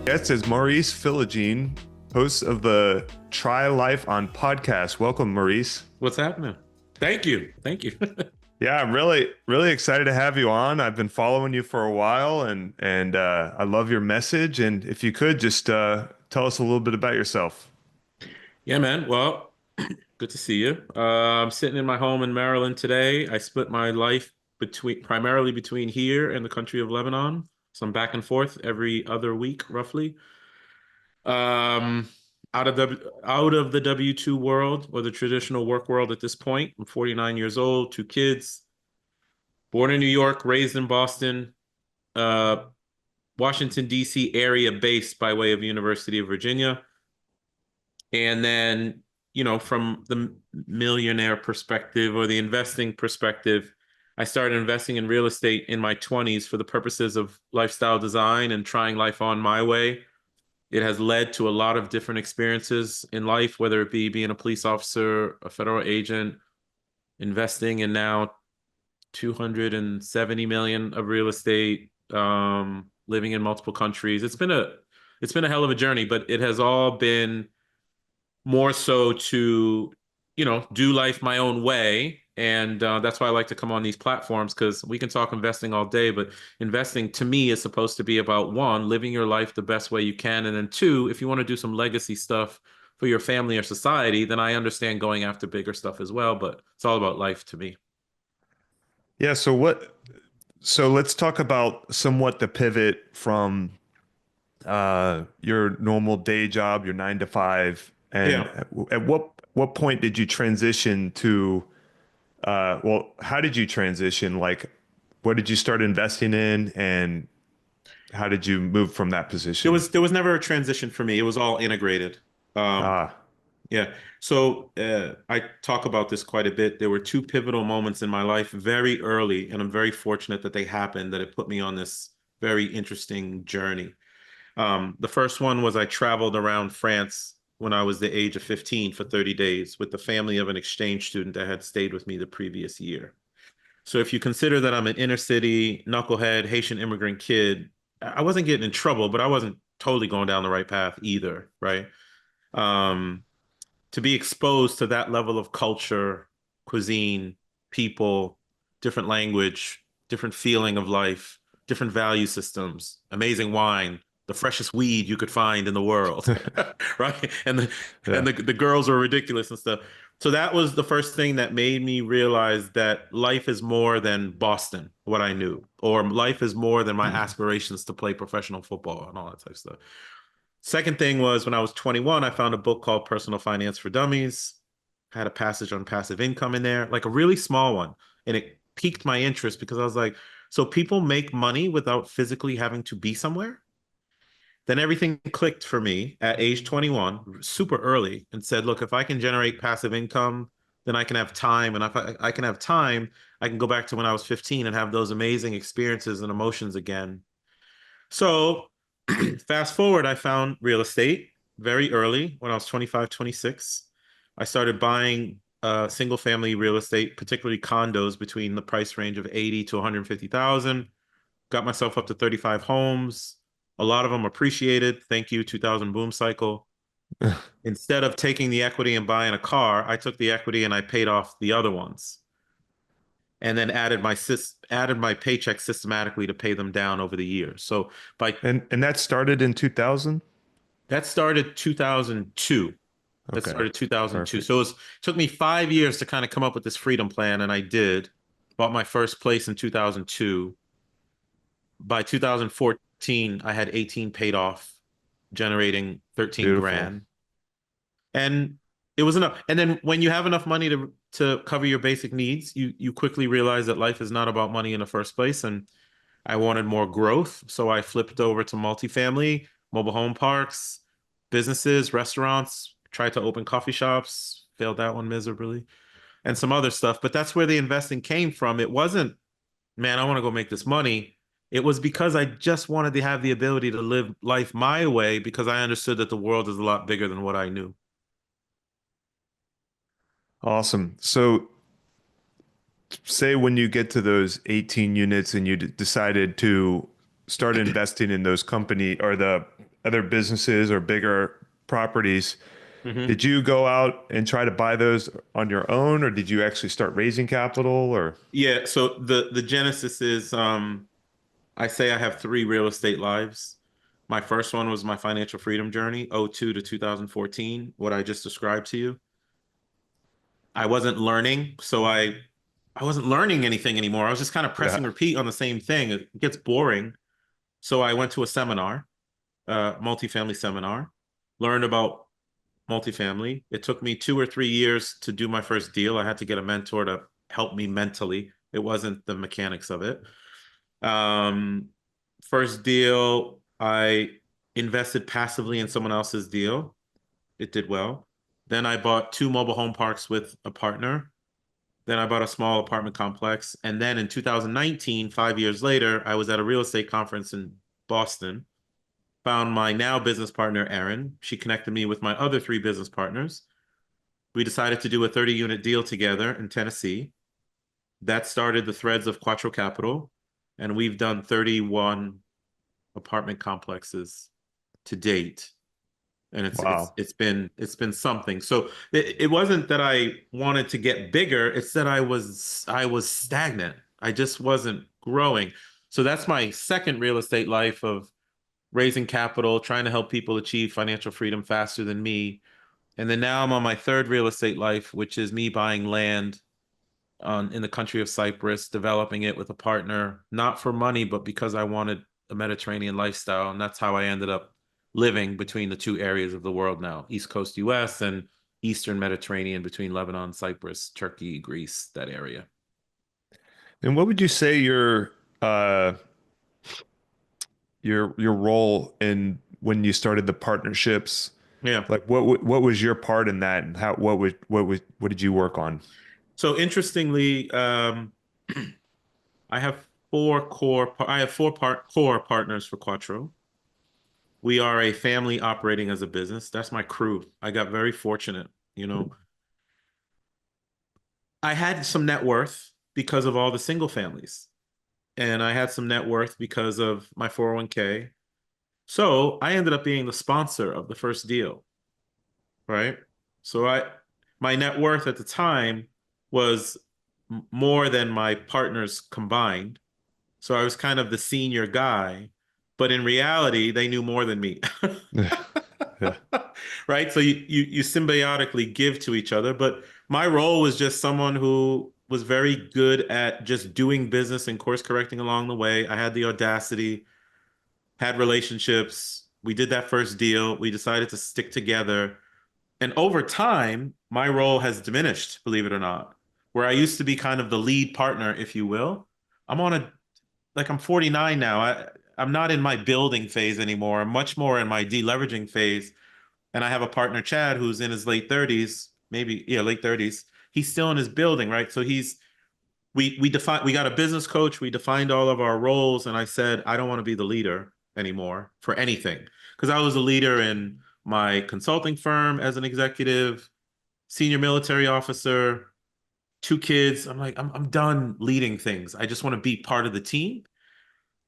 Guest is Maurice Philogene, host of the Try Life on podcast. Welcome, Maurice. What's happening? Thank you. Thank you. Yeah, I'm really excited to have you on. I've been following you for a while, and I love your message. And if you could just tell us a little bit about yourself. Yeah, man. Well, good to see you. I'm sitting in my home in Maryland today. I split my life primarily between here and the country of Lebanon. So I'm back and forth every other week, roughly. Um, out of the W-2 world, or the traditional work world at this point. I'm 49 years old, 2 kids, born in New York, raised in Boston, uh, Washington, D.C. area based by way of University of Virginia. And then, from the millionaire perspective or the investing perspective, I started investing in real estate in my 20s for the purposes of lifestyle design and trying life on my way. It has led to a lot of different experiences in life, whether it be being a police officer, a federal agent, investing in now 270 million of real estate, living in multiple countries. It's been a hell of a journey, but it has all been more so to, do life my own way. And that's why I like to come on these platforms, because we can talk investing all day, but investing to me is supposed to be about, one, living your life the best way you can. And then two, if you want to do some legacy stuff for your family or society, then I understand going after bigger stuff as well. But it's all about life to me. Yeah. So let's talk about somewhat the pivot from your normal day job, your 9 to 5, and Yeah. at what point did you transition to? How did you transition? Like, what did you start investing in, and how did you move from that There position? was there was never a transition for me. It was all integrated. Um, Ah, yeah. So I talk about this quite a bit. There were two pivotal moments in my life very early, and I'm very fortunate that they happened, that it put me on this very interesting journey. The first one was I traveled around France when I was the age of 15 for 30 days with the family of an exchange student that had stayed with me the previous year. So if you consider that I'm an inner city, knucklehead, Haitian immigrant kid, I wasn't getting in trouble, but I wasn't totally going down the right path either, right? Um, to be exposed to that level of culture, cuisine, people, different language, different feeling of life, different value systems, amazing wine, the freshest weed you could find in the world, right? And the girls were ridiculous and stuff. So that was the first thing that made me realize that life is more than Boston, what I knew, or life is more than my yeah. aspirations to play professional football and all that type of stuff. Second thing was when I was 21, I found a book called Personal Finance for Dummies. Had a passage on passive income in there, like a really small one. And it piqued my interest because I was like, so people make money without physically having to be somewhere? Then everything clicked for me at age 21, super early, and said, look, if I can generate passive income, then I can have time. And if I can have time, I can go back to when I was 15 and have those amazing experiences and emotions again. So fast forward, I found real estate very early when I was 25, 26. I started buying single family real estate, particularly condos between the price range of 80 to 150,000. Got myself up to 35 homes. A lot of them appreciated. Thank you, 2000 boom cycle. Instead of taking the equity and buying a car, I took the equity and I paid off the other ones, and then added my paycheck systematically to pay them down over the years. So by And that started in 2000? that started 2002. That Okay, started 2002. perfect. So took me 5 years to kind of come up with this freedom plan, and I did. Bought my first place in 2002. By 2014, I had 18 paid off, generating 13 Beautiful. grand. And it was enough. And then when you have enough money to cover your basic needs, you quickly realize that life is not about money in the first place. And I wanted more growth, so I flipped over to multifamily, mobile home parks, businesses, restaurants, tried to open coffee shops, failed that one miserably, and some other stuff. But that's where the investing came from. It wasn't, man, I want to go make this money. It was because I just wanted to have the ability to live life my way, because I understood that the world is a lot bigger than what I knew. Awesome. So say when you get to those 18 units and you decided to start investing in those company or the other businesses or bigger properties. Hmm. Did you go out and try to buy those on your own, or did you actually start raising capital? Or Yeah, so the genesis is I say I have three real estate lives. My first one was my financial freedom journey, '02 to 2014, what I just described to you. I wasn't learning, so I wasn't learning anything anymore. I was just kind of yeah, pressing repeat on the same thing. It gets boring. So I went to a seminar, multifamily seminar, learned about multifamily. It took me 2 or 3 years to do my first deal. I had to get a mentor to help me mentally. It wasn't the mechanics of it. Um, First deal, I invested passively in someone else's deal. It did well. Then I bought two mobile home parks with a partner. Then I bought a small apartment complex. And then in 2019, 5 years later, I was at a real estate conference in Boston, found my now business partner, Erin. She connected me with my other three business partners. We decided to do a 30 unit deal together in Tennessee. That started the threads of Quattro Capital. And we've done 31 apartment complexes to date. And wow. it's been something. So it wasn't that I wanted to get bigger, it's that I was stagnant. I just wasn't growing. So that's my second real estate life of raising capital, trying to help people achieve financial freedom faster than me. And then now I'm on my third real estate life, which is me buying land in the country of Cyprus, developing it with a partner, not for money, but because I wanted a Mediterranean lifestyle. And that's how I ended up living between the two areas of the world now, East Coast US and Eastern Mediterranean between Lebanon, Cyprus, Turkey, Greece, that area. And what would you say uh your role in when you started the partnerships? Yeah. Like what was your part in that, and how what did you work on? So interestingly, I have I have core partners for Quattro. We are a family operating as a business. That's my crew. I got very fortunate. You know, I had some net worth because of all the single families, and I had some net worth because of my 401k. So I ended up being the sponsor of the first deal, right? So my net worth at the time was more than my partners combined. So I was kind of the senior guy, but in reality, they knew more than me. Yeah. Right? So you symbiotically give to each other, but my role was just someone who was very good at just doing business and course correcting along the way. I had the audacity, had relationships. We did that first deal. We decided to stick together. And over time, my role has diminished, believe it or not. Where I used to be kind of the lead partner, if you will. I'm on a I'm 49 now. I'm not in my building phase anymore. I'm much more in my deleveraging phase. And I have a partner, Chad, who's in his late 30s, maybe, yeah, late 30s. He's still in his building, right? So we got a business coach. We defined all of our roles. And I said, I don't want to be the leader anymore for anything. Because I was a leader in my consulting firm as an executive, senior military officer, two kids. I'm like, I'm done leading things. I just want to be part of the team.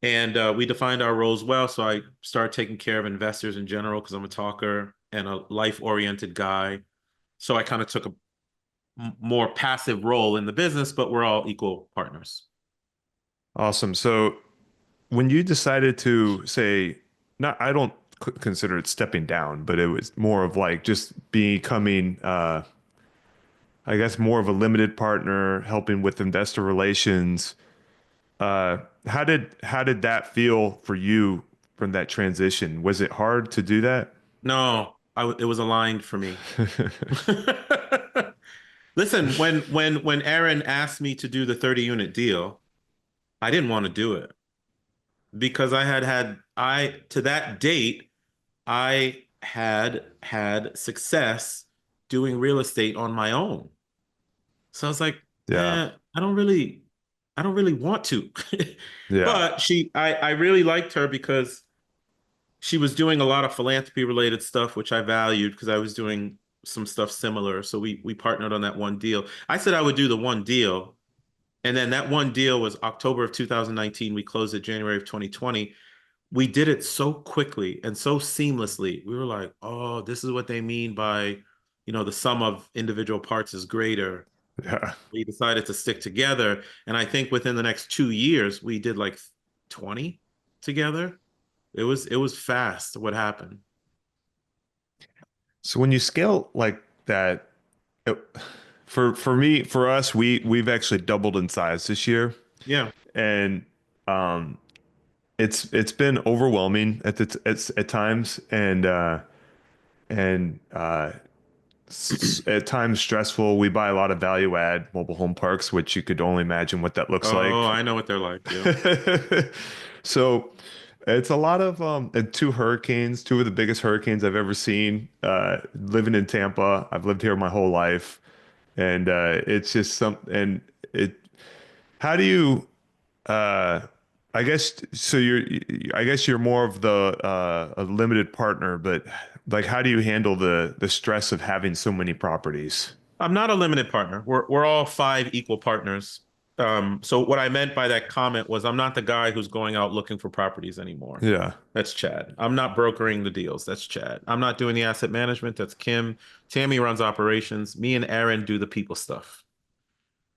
And we defined our roles well. So I started taking care of investors in general because I'm a talker and a life-oriented guy. So I kind of took a more passive role in the business, but we're all equal partners. Awesome. So when you decided to say, not, I don't consider it stepping down, but it was more of like just becoming, I guess, more of a limited partner, helping with investor relations. Uh, how did that feel for you from that transition? Was it hard to do that? No, it was aligned for me. Listen, when Aaron asked me to do the 30 unit deal, I didn't want to do it because I to that date I had success doing real estate on my own. So I was like, Yeah. I don't really want to. Yeah. But I really liked her because she was doing a lot of philanthropy related stuff, which I valued because I was doing some stuff similar. So we partnered on that one deal. I said I would do the one deal. And then that one deal was October of 2019. We closed it January of 2020. we did it so quickly and so seamlessly. We were like, oh, this is what they mean by, the sum of individual parts is greater. Yeah. We decided to stick together. And I think within the next 2 years, we did like 20 together. It was fast what happened. So when you scale like that, it, for me, for us, we've actually doubled in size this year, Yeah. and um, it's been overwhelming at times, and at times stressful. We buy a lot of value add mobile home parks, which you could only imagine what that looks Oh, like. I know what they're like. Yep. So it's a lot of and two hurricanes, two of the biggest hurricanes I've ever seen. Living in Tampa, I've lived here my whole life, and it's just some and it. How do you? Uh, I guess so. I guess you're more of the a limited partner, but like, how do you handle the stress of having so many properties? I'm not a limited partner. We're all five equal partners. So what I meant by that comment was I'm not the guy who's going out looking for properties anymore. Yeah, That's Chad. I'm not brokering the deals. That's Chad. I'm not doing the asset management. That's Kim. Tammy runs operations. Me and Aaron do the people stuff.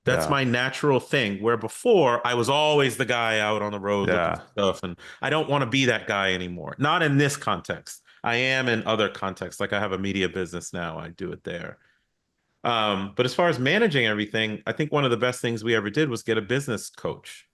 That's yeah, my natural thing. Where before I was always the guy out on the road looking yeah. for stuff, and I don't want to be that guy anymore. Not in this context. I am in other contexts. Like I have a media business now. I do it there. But as far as managing everything, I think one of the best things we ever did was get a business coach.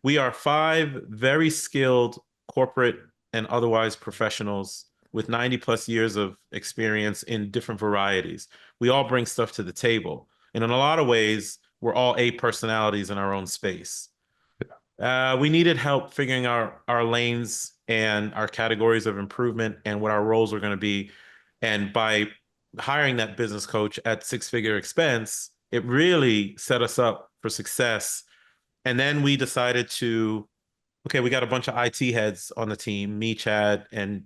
We are five very skilled corporate and otherwise professionals with 90 plus years of experience in different varieties. We all bring stuff to the table. And in a lot of ways, we're all A personalities in our own space. We needed help figuring our lanes and our categories of improvement and what our roles were going to be. And by hiring that business coach at six-figure expense, it really set us up for success. And then we decided to, okay, we got a bunch of IT heads on the team, me, Chad, and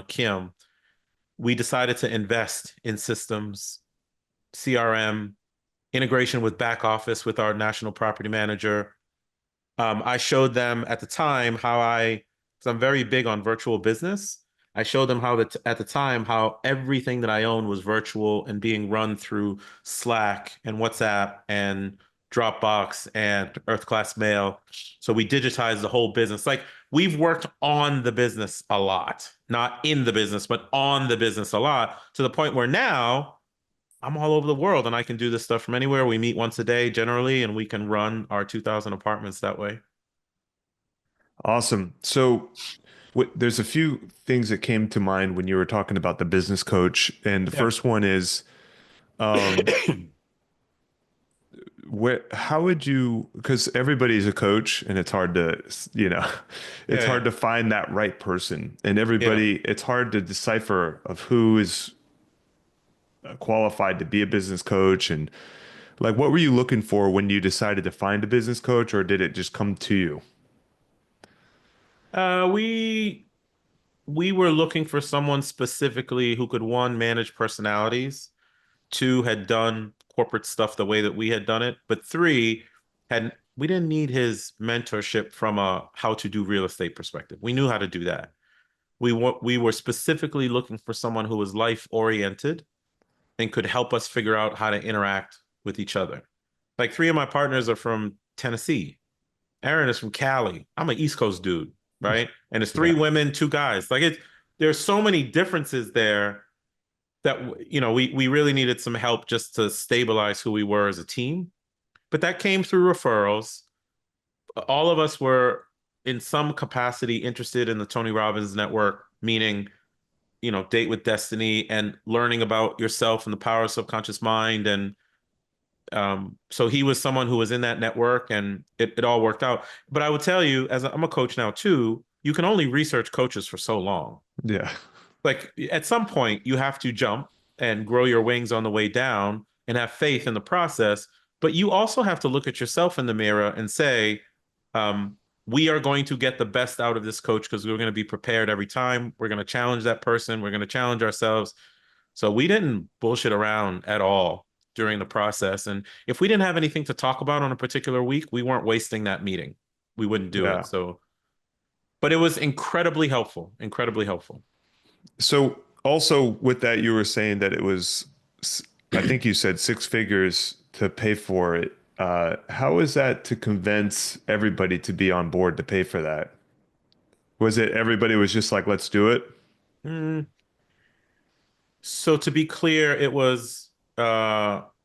Kim. We decided to invest in systems, CRM, integration with back office with our national property manager. I showed them at the time because I'm very big on virtual business. I showed them at the time how everything that I own was virtual and being run through Slack and WhatsApp and Dropbox and Earth Class Mail. So we digitized the whole business. Like we've worked on the business a lot, not in the business, but on the business a lot to the point where now I'm all over the world and I can do this stuff from anywhere. We meet once a day generally, and we can run our 2,000 apartments that way. Awesome. So there's a few things that came to mind when you were talking about the business coach, and the Yeah. first one is, um, how would you, because everybody's a coach and it's hard to, it's Yeah. hard to find that right person, and Yeah. it's hard to decipher of who is qualified to be a business coach. And like, what were you looking for when you decided to find a business coach, or did it just come to you? We were looking for someone specifically who could, one, manage personalities, two, had done corporate stuff the way that we had done it, but three, had we didn't need his mentorship from a how to do real estate perspective. We knew how to do that. We were specifically looking for someone who was life oriented and could help us figure out how to interact with each other. Like three of my partners are from Tennessee. Aaron is from Cali. I'm an East Coast dude, right? And it's three Yeah. women, two guys. There's so many differences there that we really needed some help just to stabilize who we were as a team. But that came through referrals. All of us were in some capacity interested in the Tony Robbins network, meaning, date with destiny and learning about yourself and the power of subconscious mind. And so he was someone who was in that network, and it all worked out. But I would tell you, I'm a coach now too, you can only research coaches for so long. Yeah. Like at some point, you have to jump and grow your wings on the way down and have faith in the process. But you also have to look at yourself in the mirror and say, um, we are going to get the best out of this coach because we're going to be prepared every time. We're going to challenge that person. We're going to challenge ourselves. So we didn't bullshit around at all during the process. And if we didn't have anything to talk about on a particular week, we weren't wasting that meeting. We wouldn't do it. Yeah. So But it was incredibly helpful, incredibly helpful. So also with that, you were saying that it was, I think you said six figures to pay for it. How is that to convince everybody to be on board to pay for that? Was it everybody was just like, let's do it? Mm. So to be clear, it was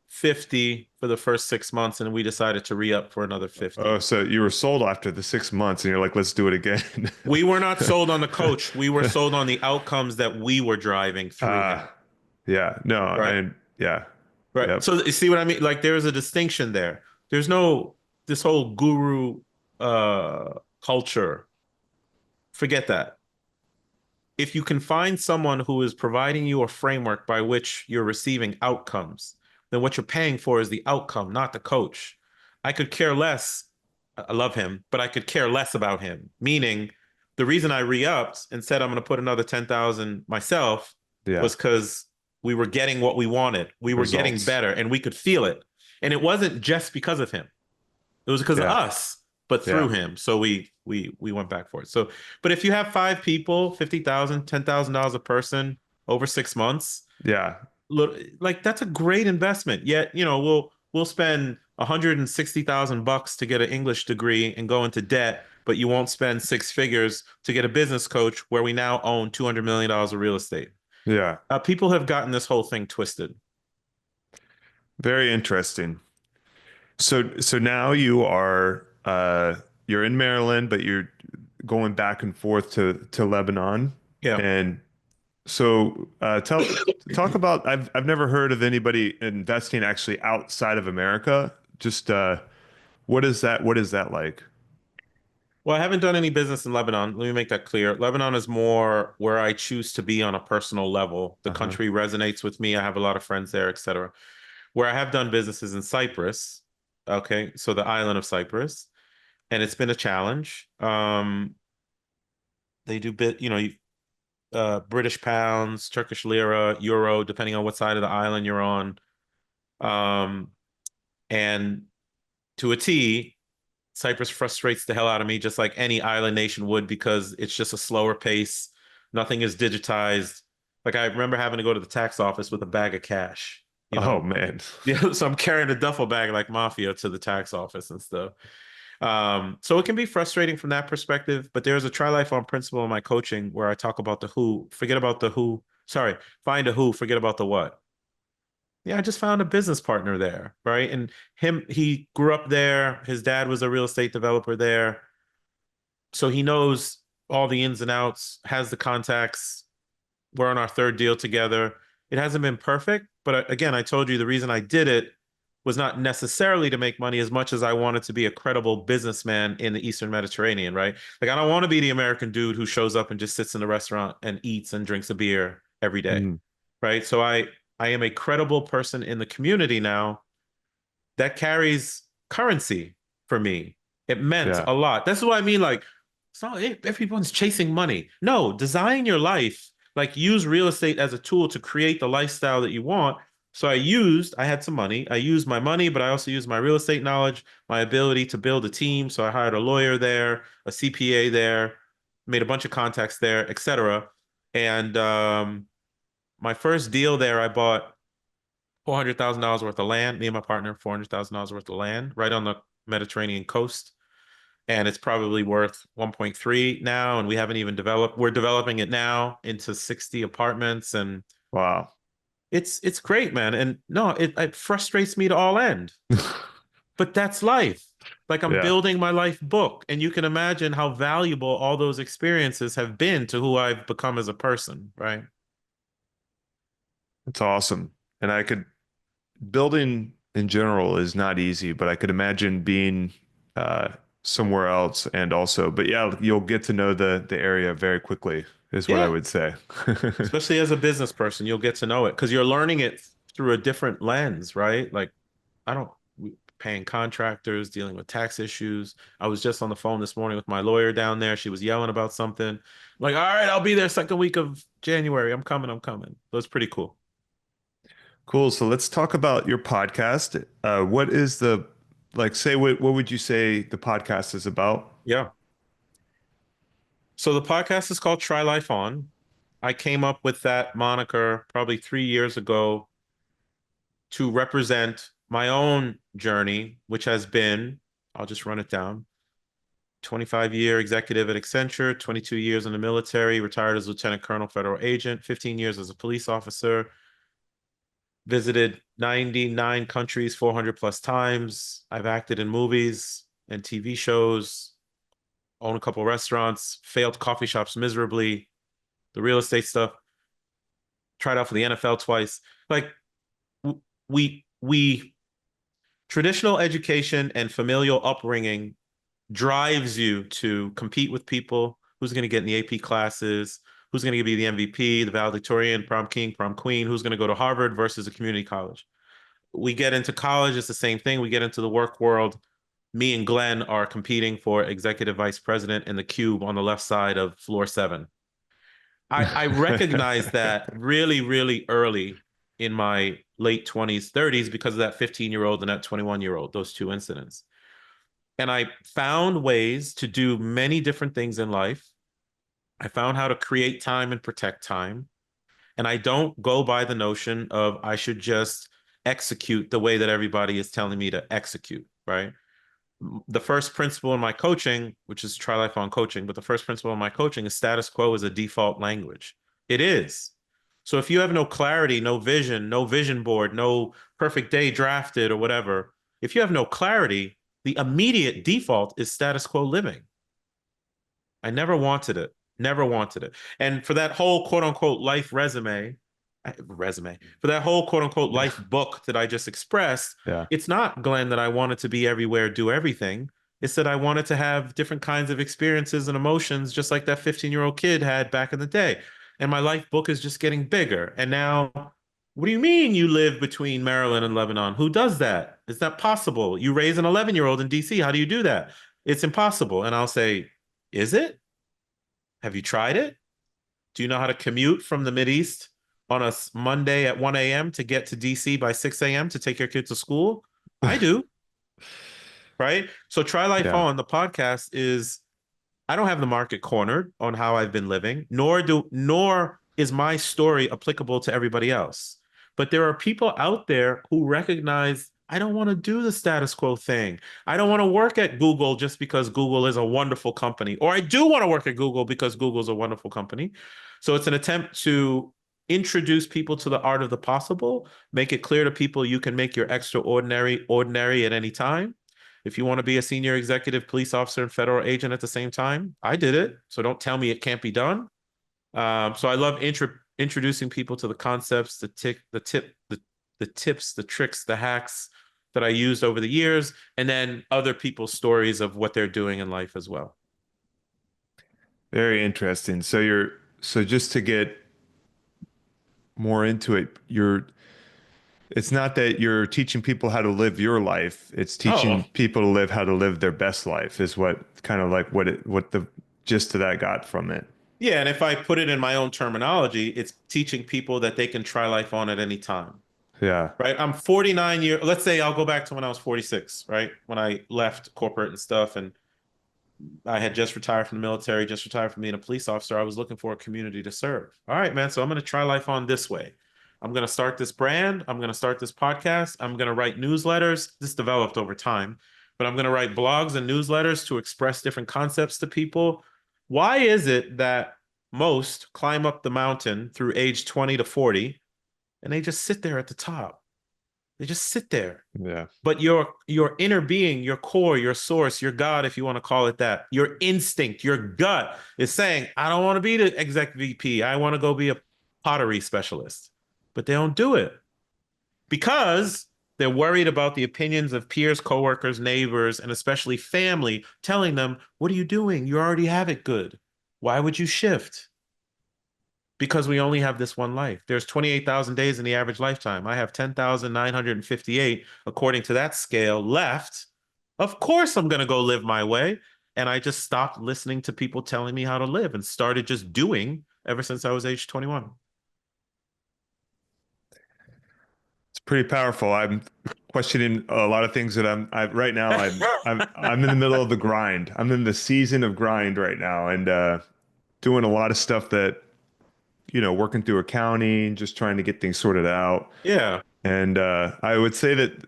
50 for the first 6 months, and we decided to re-up for another Oh, 50. so you were sold after the 6 months and you're like, let's do it again. We were not sold on the coach. We were sold on the outcomes that we were driving through him. Yeah, no, Right. yeah, Right. yep, So you see what I mean? Like there is a distinction there. There's no this whole guru culture. Forget that. If you can find someone who is providing you a framework by which you're receiving outcomes, then what you're paying for is the outcome, not the coach. I could care less. I love him, but I could care less about him. Meaning, the reason I re-upped and said I'm going to put another 10,000 myself yeah, was because we were getting what we wanted. We were getting results. better, and we could feel it. And it wasn't just because of him. It was because of Yeah, us, but through yeah, him. So we went back for it. So, but if you have five people, 50,000, $10,000 a person over 6 months, yeah, look, like that's a great investment. Yet, we'll spend 160,000 bucks to get an English degree and go into debt, but you won't spend six figures to get a business coach where we now own $200 million of real estate. yeah. People have gotten this whole thing twisted. Very interesting. So now you are you're in Maryland, but you're going back and forth to Lebanon. Yeah. And so talk about I've never heard of anybody investing actually outside of America. Just what is that like? Well, I haven't done any business in Lebanon. Let me make that clear. Lebanon is more where I choose to be on a personal level. The Uh-huh. country resonates with me. I have a lot of friends there, etc. Where I have done businesses in Cyprus, okay, so the island of Cyprus, and it's been a challenge. They do British pounds, Turkish lira, euro, depending on what side of the island you're on. Um, and to a T, Cyprus frustrates the hell out of me, just like any island nation would, because it's just a slower pace. Nothing is digitized. Like I remember having to go to the tax office with a bag of cash, you Oh know. man. Yeah, so I'm carrying a duffel bag like mafia to the tax office and stuff. So it can be frustrating from that perspective, but there's a try life on principle in my coaching where I talk about the who, forget about the who. Sorry, find a who, forget about the what. Yeah, I just found a business partner there, right? And he grew up there. His dad was a real estate developer there. So he knows all the ins and outs, has the contacts. We're on our third deal together. It hasn't been perfect, but again, I told you the reason I did it was not necessarily to make money as much as I wanted to be a credible businessman in the Eastern Mediterranean, right? Like I don't want to be the American dude who shows up and just sits in the restaurant and eats and drinks a beer every day, Mm, right? So I am a credible person in the community now that carries currency for me. It meant yeah. a lot. That's what I mean. Like, it's not everyone's chasing money. No, design your life. Like, use real estate as a tool to create the lifestyle that you want. So I had some money. I used my money, but I also used my real estate knowledge, my ability to build a team. So I hired a lawyer there, a CPA there, made a bunch of contacts there, etc. And my first deal there, I bought $400,000 worth of land. Me and my partner, $400,000 worth of land right on the Mediterranean coast. And it's probably worth 1.3 now. And we haven't even developed, we're developing it now into 60 apartments. And Wow. it's great, man. And no, it frustrates me to all end. But that's life. Like I'm Yeah. building my life book. And you can imagine how valuable all those experiences have been to who I've become as a person, right? It's awesome. And I could building in general is not easy, but I could imagine being uh, somewhere else and also, but yeah, you'll get to know the area very quickly, is what I Yeah. would say. Especially as a business person, you'll get to know it because you're learning it through a different lens, right? Like, I don't paying contractors, dealing with tax issues. I was just on the phone this morning with my lawyer down there. She was yelling about something. Like, all right, I'll be there second week of January. I'm coming. I'm coming. So it's pretty cool. Cool. So let's talk about your podcast. What is the like say what would you say the podcast is about? Yeah. So the podcast is called Try Life On. I came up with that moniker probably 3 years ago to represent my own journey, which has been, I'll just run it down, 25-year executive at Accenture, 22 years in the military, retired as lieutenant colonel, federal agent, 15 years as a police officer, visited 99 countries 400 plus times. I've acted in movies and TV shows, own a couple restaurants, failed coffee shops miserably, the real estate stuff, tried out for the NFL twice. Like we traditional education and familial upbringing drives you to compete with people. Who's going to get in the AP classes? Who's going to be the MVP, the valedictorian, prom king, prom queen? Who's going to go to Harvard versus a community college? We get into college, it's the same thing. We get into the work world. Me and Glenn are competing for executive vice president in the cube on the left side of floor 7. I recognize that really, really early in my late 20s, 30s because of that 15-year-old and that 21-year-old, those two incidents. And I found ways to do many different things in life. I found how to create time and protect time. And I don't go by the notion of I should just execute the way that everybody is telling me to execute, right? The first principle in my coaching, which is Try Life On coaching, but the first principle in my coaching is status quo is a default language. It is. So if you have no clarity, no vision board, no perfect day drafted or whatever, if you have no clarity, the immediate default is status quo living. I never wanted it. Never wanted it. And for that whole quote unquote life for that whole quote unquote Yeah. life book that I just expressed, Yeah. it's not, Glenn, that I wanted to be everywhere, do everything. It's that I wanted to have different kinds of experiences and emotions, just like that 15-year-old kid had back in the day. And my life book is just getting bigger. And now, what do you mean you live between Maryland and Lebanon? Who does that? Is that possible? You raise an 11-year-old in DC. How do you do that? It's impossible. And I'll say, is it? Have you tried it? Do you know how to commute from the Mideast on a Monday at 1 a.m. to get to DC by 6 a.m. to take your kid to school? I do, right? So Try Life Yeah. On, the podcast is I don't have the market cornered on how I've been living, nor is my story applicable to everybody else. But there are people out there who recognize I don't want to do the status quo thing. I don't want to work at Google just because Google is a wonderful company, or I do want to work at Google because Google is a wonderful company. So it's an attempt to introduce people to the art of the possible, make it clear to people you can make your extraordinary ordinary at any time. If you want to be a senior executive police officer and federal agent at the same time, I did it. So don't tell me it can't be done. So I love introducing people to the concepts, the tips, the tricks, the hacks that I used over the years, and then other people's stories of what they're doing in life as well. Very interesting. So just to get more into it, it's not that you're teaching people how to live your life. It's teaching Oh, people to live how to live their best life is what kind of like what the gist of that got from it. yeah. And if I put it in my own terminology, it's teaching people that they can try life on at any time. Yeah. Right. I'm 49 years. Let's say I'll go back to when I was 46, right? When I left corporate and stuff, and I had just retired from the military, just retired from being a police officer. I was looking for a community to serve. All right, man. So I'm going to try life on this way. I'm going to start this brand. I'm going to start this podcast. I'm going to write newsletters. This developed over time, but I'm going to write blogs and newsletters to express different concepts to people. Why is it that most climb up the mountain through age 20 to 40 and they just sit there at the top? They just sit there. Yeah. But your inner being, your core, your source, your God, if you want to call it that, your instinct, your gut is saying, I don't want to be the exec VP. I want to go be a pottery specialist. But they don't do it because they're worried about the opinions of peers, coworkers, neighbors, and especially family telling them, what are you doing? You already have it good. Why would you shift? Because we only have this one life. There's 28,000 days in the average lifetime. I have 10,958, according to that scale, left. Of course, I'm going to go live my way. And I just stopped listening to people telling me how to live and started just doing ever since I was age 21. It's pretty powerful. I'm questioning a lot of things that right now I'm in the middle of the grind. I'm in the season of grind right now. And doing a lot of stuff that, working through accounting, just trying to get things sorted out. Yeah. And I would say that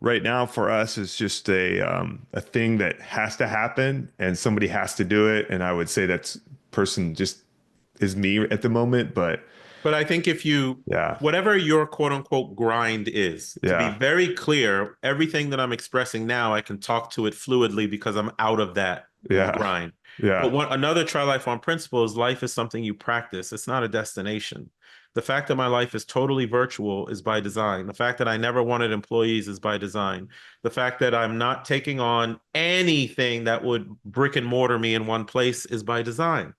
right now for us is just a thing that has to happen and somebody has to do it. And I would say that's person just is me at the moment. But But I think if you, yeah, whatever your quote unquote grind is, to be yeah, very clear, everything that I'm expressing now, I can talk to it fluidly because I'm out of that yeah, grind. But yeah, another try life on principle is life is something you practice. It's not a destination. The fact that my life is totally virtual is by design. The fact that I never wanted employees is by design. The fact that I'm not taking on anything that would brick and mortar me in one place is by design.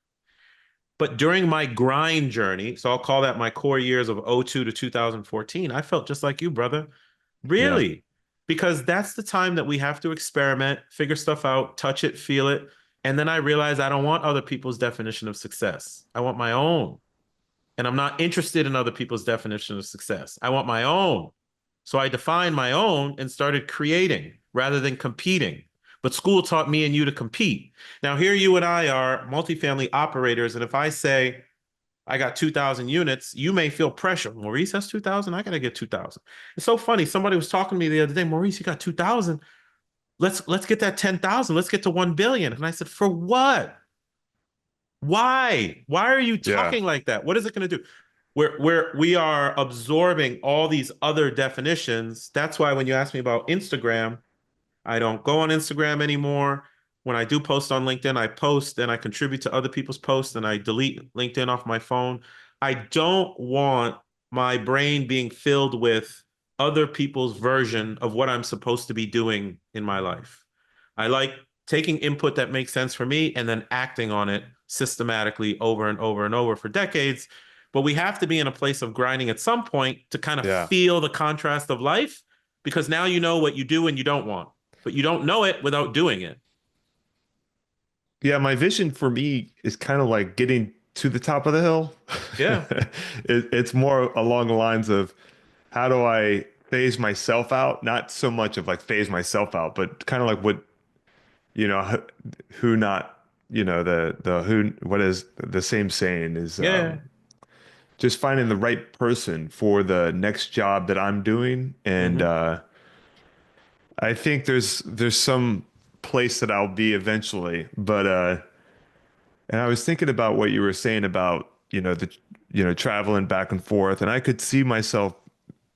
But during my grind journey, so I'll call that my core years of '02 to 2014, I felt just like you, brother. yeah, Really? Because that's the time that we have to experiment, figure stuff out, touch it, feel it. And then I realized I don't want other people's definition of success. I want my own. And I'm not interested in other people's definition of success. I want my own. So I defined my own and started creating rather than competing. But school taught me and you to compete. Now, here you and I are multifamily operators. And if I say, I got 2,000 units, you may feel pressure. Maurice has 2,000. I got to get 2,000. It's so funny. Somebody was talking to me the other day. Maurice, you got 2,000. Let's get that 10,000. Let's get to 1 billion. And I said, for what? Why? Why are you yeah, talking like that? What is it going to do? We are absorbing all these other definitions. That's why when you ask me about Instagram, I don't go on Instagram anymore. When I do post on LinkedIn, I post and I contribute to other people's posts and I delete LinkedIn off my phone. I don't want my brain being filled with other people's version of what I'm supposed to be doing in my life. I like taking input that makes sense for me and then acting on it systematically over and over and over for decades. But we have to be in a place of grinding at some point to kind of yeah. feel the contrast of life because now you know what you do and you don't want, but you don't know it without doing it. Yeah, my vision for me is kind of like getting to the top of the hill. Yeah. It's more along the lines of how do I phase myself out? Not so much of like phase myself out, but kind of like what, who not, the who, what is the same saying is Yeah. just finding the right person for the next job that I'm doing. And Mm-hmm. I think there's some place that I'll be eventually, but and I was thinking about what you were saying about, traveling back and forth, and I could see myself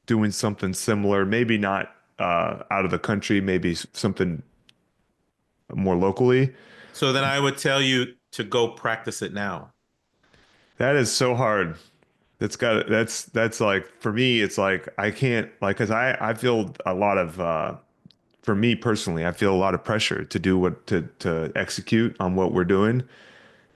doing something similar, maybe not out of the country, maybe something more locally. So then I would tell you to go practice it now. That is so hard. That's like for me, it's like I can't like because I feel a lot of for me personally, I feel a lot of pressure to do what to execute on what we're doing.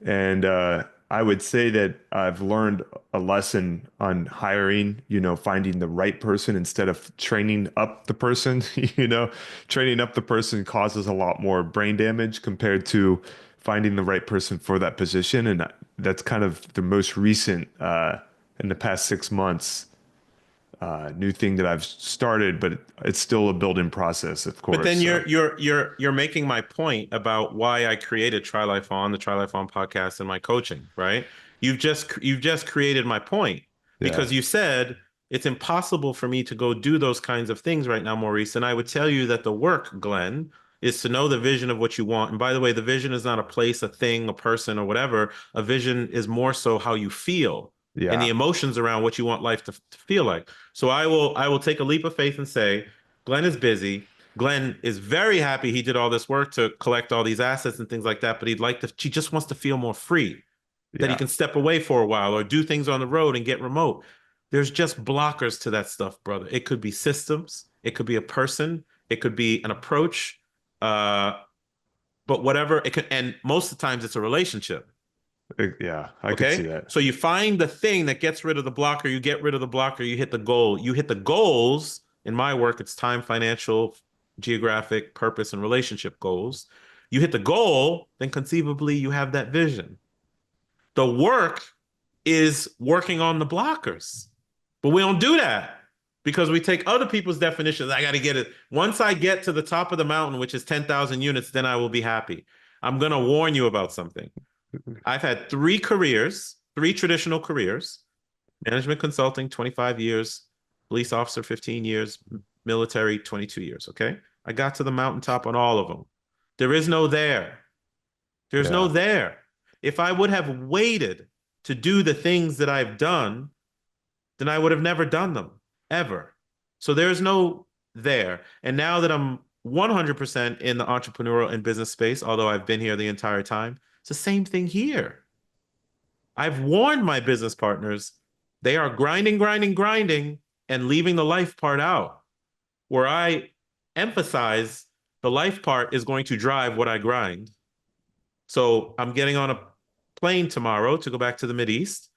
And I would say that I've learned a lesson on hiring, finding the right person instead of training up the person. Training up the person causes a lot more brain damage compared to finding the right person for that position. And that's kind of the most recent, in the past 6 months, new thing that I've started, but it's still a building process, of But course. then So you're making my point about why I created Try Life On, the Try Life On podcast and my coaching, right? You've just created my point yeah, because you said it's impossible for me to go do those kinds of things right now, Maurice. And I would tell you that the work, Glenn, is to know the vision of what you want. And by the way, the vision is not a place, a thing, a person, or whatever. A vision is more so how you feel and the yeah, emotions around what you want life to feel like. So I will take a leap of faith and say, Glenn is busy. Glenn is very happy he did all this work to collect all these assets and things like that, but he just wants to feel more free, that he yeah. can step away for a while or do things on the road and get remote. There's just blockers to that stuff, brother. It could be systems, it could be a person, it could be an approach, uh, but whatever it could, and most of the times it's a relationship. Yeah, I could see Okay. that. So you find the thing that gets rid of the blocker, you get rid of the blocker, you hit the goal. You hit the goals. In my work, it's time, financial, geographic, purpose, and relationship goals. You hit the goal, then conceivably you have that vision. The work is working on the blockers. But we don't do that because we take other people's definitions. I got to get it. Once I get to the top of the mountain, which is 10,000 units, then I will be happy. I'm going to warn you about something. I've had 3 careers, 3 traditional careers: management consulting, 25 years, police officer, 15 years, military, 22 years. Okay. I got to the mountaintop on all of them. There is no there. There's no Yeah. there. If I would have waited to do the things that I've done, then I would have never done them ever. So there's no there. And now that I'm 100% in the entrepreneurial and business space, although I've been here the entire time, it's the same thing here. I've warned my business partners, they are grinding, grinding, grinding, and leaving the life part out, where I emphasize the life part is going to drive what I grind. So I'm getting on a plane tomorrow to go back to the Mideast.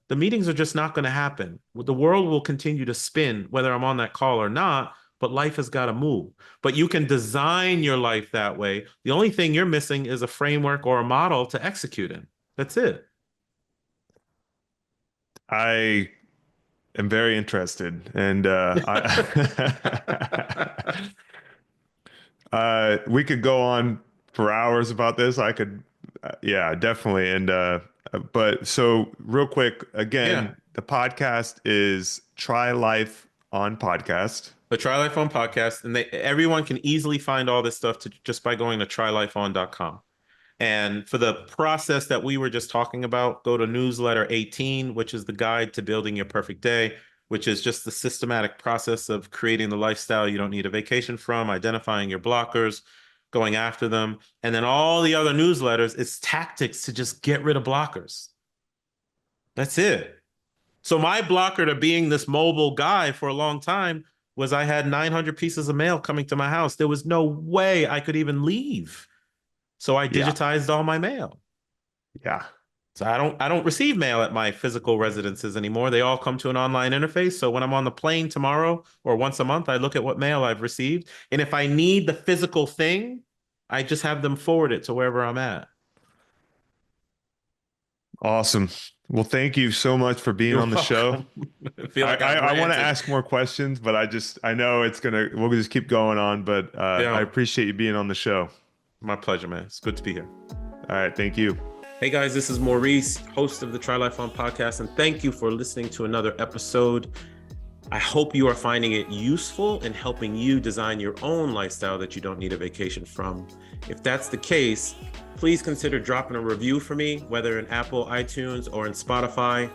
The meetings are just not going to happen. The world will continue to spin, whether I'm on that call or not, but life has got to move. But you can design your life that way. The only thing you're missing is a framework or a model to execute in. That's it. I am very interested, and we could go on for hours about this. I could, yeah, definitely. And but so real quick, Yeah. again, the podcast is Try Life on Podcast. The Try Life On podcast, and everyone can easily find all this stuff just by going to trylifeon.com. And for the process that we were just talking about, go to newsletter 18, which is the guide to building your perfect day, which is just the systematic process of creating the lifestyle you don't need a vacation from, identifying your blockers, going after them. And then all the other newsletters is tactics to just get rid of blockers. That's it. So my blocker to being this mobile guy for a long time was I had 900 pieces of mail coming to my house. There was no way I could even leave. So I Yeah, digitized all my mail. yeah, So I don't receive mail at my physical residences anymore. They all come to an online interface. So when I'm on the plane tomorrow or once a month, I look at what mail I've received. And if I need the physical thing, I just have them forward it to wherever I'm at. awesome. Well, thank you so much for being You're on the show. welcome. I feel I, like I, I've I want to ranted. ask more questions, but I know we'll just keep going on, but I Yeah, appreciate you being on the show. my pleasure, man. It's good to be here. All right. Thank you. Hey guys, this is Maurice, host of the Try Life On podcast, and thank you for listening to another episode. I hope you are finding it useful in helping you design your own lifestyle that you don't need a vacation from. If that's the case, please consider dropping a review for me, whether in Apple, iTunes, or in Spotify.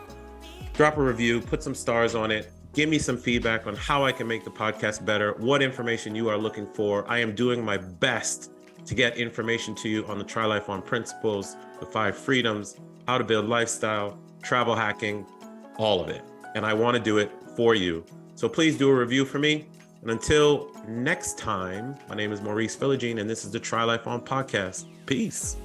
Drop a review, put some stars on it. Give me some feedback on how I can make the podcast better, what information you are looking for. I am doing my best to get information to you on the Try Life On principles, the 5 freedoms, how to build lifestyle, travel hacking, all of it. And I want to do it for you. So please do a review for me. And until next time, my name is Maurice Philogene, and this is the Try Life On podcast. Peace.